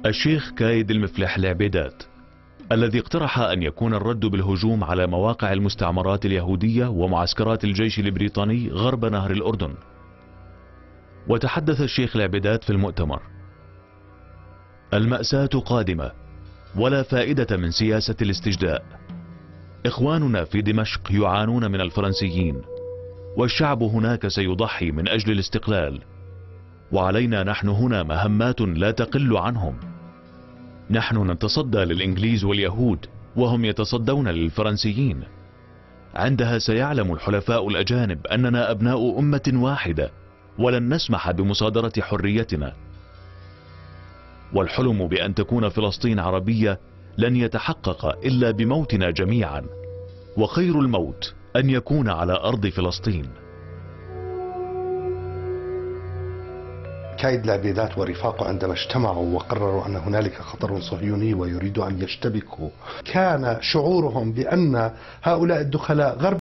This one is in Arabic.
الشيخ كايد المفلح العبيدات الذي اقترح أن يكون الرد بالهجوم على مواقع المستعمرات اليهودية ومعسكرات الجيش البريطاني غرب نهر الأردن. وتحدث الشيخ العبيدات في المؤتمر: المأساة قادمة ولا فائدة من سياسة الاستجداء. إخواننا في دمشق يعانون من الفرنسيين، والشعب هناك سيضحي من أجل الاستقلال، وعلينا نحن هنا مهمات لا تقل عنهم. نحن نتصدى للإنجليز واليهود وهم يتصدون للفرنسيين. عندها سيعلم الحلفاء الأجانب أننا أبناء أمة واحدة، ولن نسمح بمصادرة حريتنا. والحلم بأن تكون فلسطين عربية لن يتحقق إلا بموتنا جميعا، وخير الموت أن يكون على أرض فلسطين. كايد العبيدات ورفاقه عندما اجتمعوا وقرروا أن هنالك خطر صهيوني ويريدوا أن يشتبكوا، كان شعورهم بأن هؤلاء الدخلاء غرب